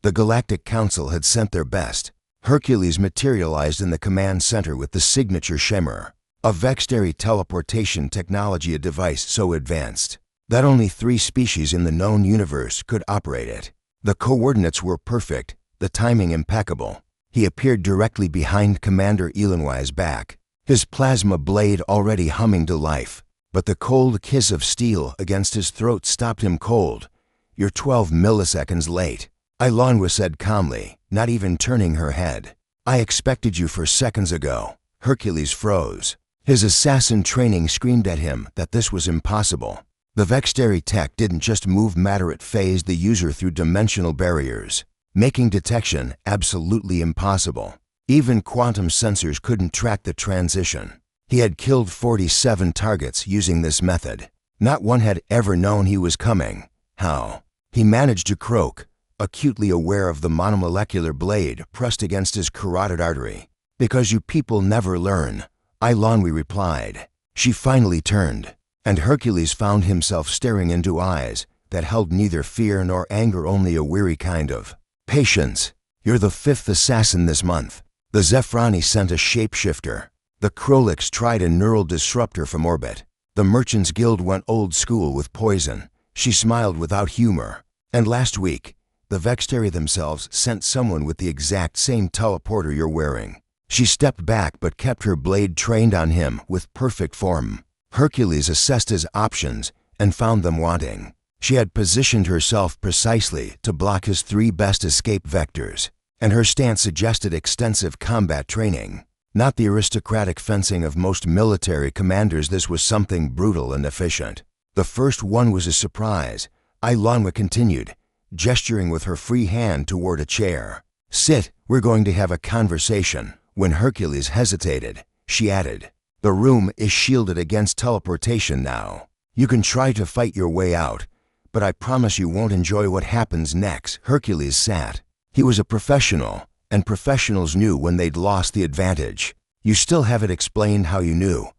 The Galactic Council had sent their best. Hercules materialized in the command center with the signature shimmer, a Vextary teleportation technology, a device so advanced that only 3 species in the known universe could operate it. The coordinates were perfect, the timing impeccable. He appeared directly behind Commander Elanwai's back, his plasma blade already humming to life, but the cold kiss of steel against his throat stopped him cold. "You're 12 milliseconds late," Elanwa said calmly, not even turning her head. "I expected you for seconds ago." Hercules froze. His assassin training screamed at him that this was impossible. The Vextary tech didn't just move matter, it phased the user through dimensional barriers, making detection absolutely impossible. Even quantum sensors couldn't track the transition. He had killed 47 targets using this method. Not one had ever known he was coming. How? He managed to croak, acutely aware of the monomolecular blade pressed against his carotid artery. "Because you people never learn," Elanwi replied. She finally turned, and Hercules found himself staring into eyes that held neither fear nor anger, only a weary kind of patience. "You're the 5th assassin this month." The Zephrani sent a shapeshifter. The Krolix tried a neural disruptor from orbit. The Merchants Guild went old school with poison. She smiled without humor. "And last week, the Vextary themselves sent someone with the exact same teleporter you're wearing." She stepped back but kept her blade trained on him with perfect form. Hercules assessed his options and found them wanting. She had positioned herself precisely to block his 3 best escape vectors, and her stance suggested extensive combat training. Not the aristocratic fencing of most military commanders, this was something brutal and efficient. "The first one was a surprise," Elanwa continued, gesturing with her free hand toward a chair. "Sit, we're going to have a conversation." When Hercules hesitated, she added, "The room is shielded against teleportation now. You can try to fight your way out, but I promise you won't enjoy what happens next." Hercules sat. He was a professional, and professionals knew when they'd lost the advantage. "You still haven't explained how you knew."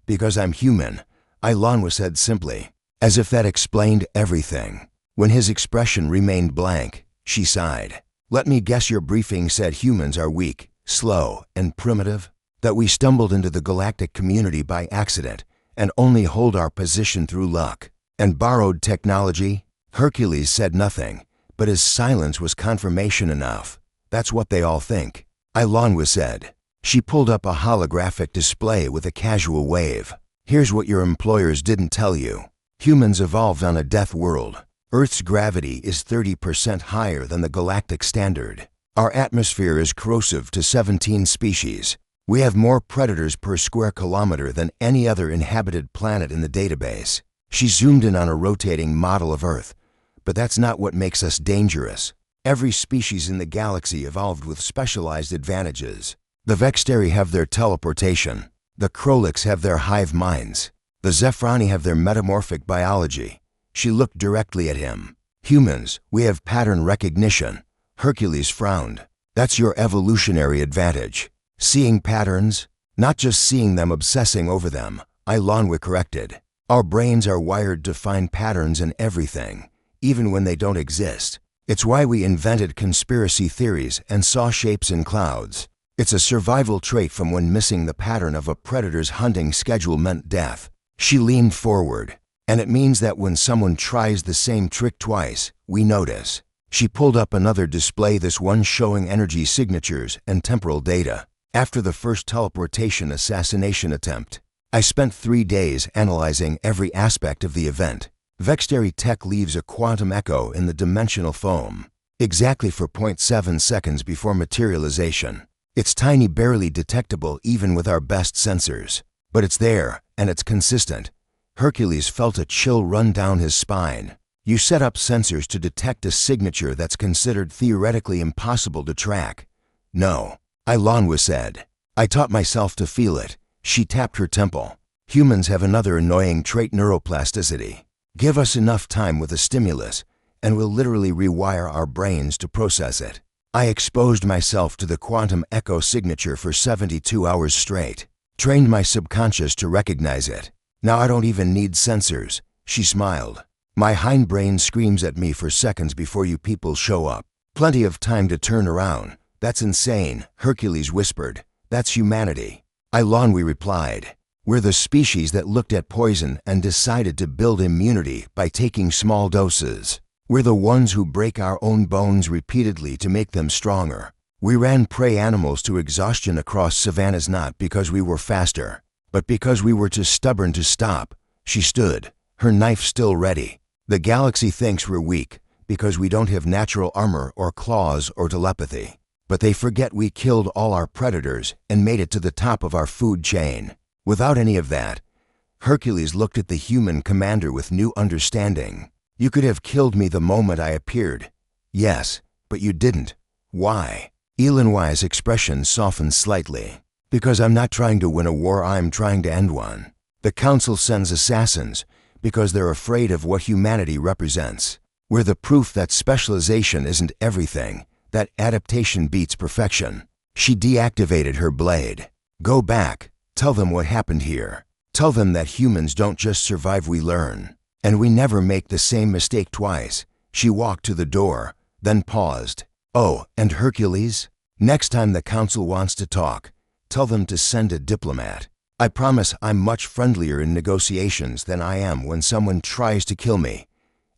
"Because I'm human," Elanwa said simply, as if that explained everything. When his expression remained blank, she sighed. "Let me guess, your briefing said humans are weak, slow, and primitive? That we stumbled into the galactic community by accident and only hold our position through luck and borrowed technology?" Hercules said nothing, but his silence was confirmation enough. "That's what they all think," Elanwa said. She pulled up a holographic display with a casual wave. "Here's what your employers didn't tell you. Humans evolved on a death world. Earth's gravity is 30% higher than the galactic standard. Our atmosphere is corrosive to 17 species. We have more predators per square kilometer than any other inhabited planet in the database." She zoomed in on a rotating model of Earth. "But that's not what makes us dangerous. Every species in the galaxy evolved with specialized advantages. The Vextary have their teleportation. The Krolix have their hive minds. The Zephrani have their metamorphic biology." She looked directly at him. "Humans, we have pattern recognition." Hercules frowned. "That's your evolutionary advantage. Seeing patterns, not just seeing them, obsessing over them," Elanwa corrected. "Our brains are wired to find patterns in everything, even when they don't exist. It's why we invented conspiracy theories and saw shapes in clouds. It's a survival trait from when missing the pattern of a predator's hunting schedule meant death." She leaned forward. "And it means that when someone tries the same trick twice, we notice." She pulled up another display, this one showing energy signatures and temporal data. "After the first teleportation assassination attempt, I spent 3 days analyzing every aspect of the event. Vextary tech leaves a quantum echo in the dimensional foam, exactly for 0.7 seconds before materialization. It's tiny, barely detectable even with our best sensors. But it's there, and it's consistent." Hercules felt a chill run down his spine. "You set up sensors to detect a signature that's considered theoretically impossible to track?" "No," Elanwa said. "I taught myself to feel it." She tapped her temple. "Humans have another annoying trait, neuroplasticity. Give us enough time with a stimulus, and we'll literally rewire our brains to process it. I exposed myself to the quantum echo signature for 72 hours straight, trained my subconscious to recognize it. Now I don't even need sensors." She smiled. "My hindbrain screams at me for seconds before you people show up. Plenty of time to turn around. That's insane, Hercules whispered. That's humanity. We replied. We're the species that looked at poison and decided to build immunity by taking small doses. We're the ones who break our own bones repeatedly to make them stronger. We ran prey animals to exhaustion across savannas not because we were faster, but because we were too stubborn to stop. She stood, her knife still ready. The galaxy thinks we're weak because we don't have natural armor or claws or telepathy. But they forget we killed all our predators and made it to the top of our food chain. Without any of that, Hercules looked at the human commander with new understanding. You could have killed me the moment I appeared. Yes, but you didn't. Why? Elenwy's expression softened slightly. Because I'm not trying to win a war, I'm trying to end one. The Council sends assassins because they're afraid of what humanity represents. We're the proof that specialization isn't everything, that adaptation beats perfection. She deactivated her blade. Go back. Tell them what happened here. Tell them that humans don't just survive, we learn. And we never make the same mistake twice. She walked to the door, then paused. Oh, and Hercules? Next time the Council wants to talk, tell them to send a diplomat. I promise I'm much friendlier in negotiations than I am when someone tries to kill me.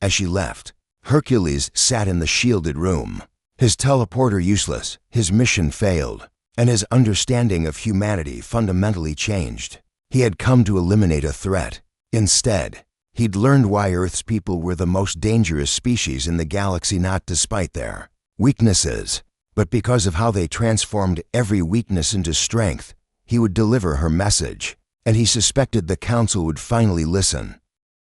As she left, Hercules sat in the shielded room. His teleporter useless, his mission failed, and his understanding of humanity fundamentally changed. He had come to eliminate a threat. Instead, he'd learned why Earth's people were the most dangerous species in the galaxy, not despite their weaknesses, but because of how they transformed every weakness into strength. He would deliver her message, and he suspected the Council would finally listen.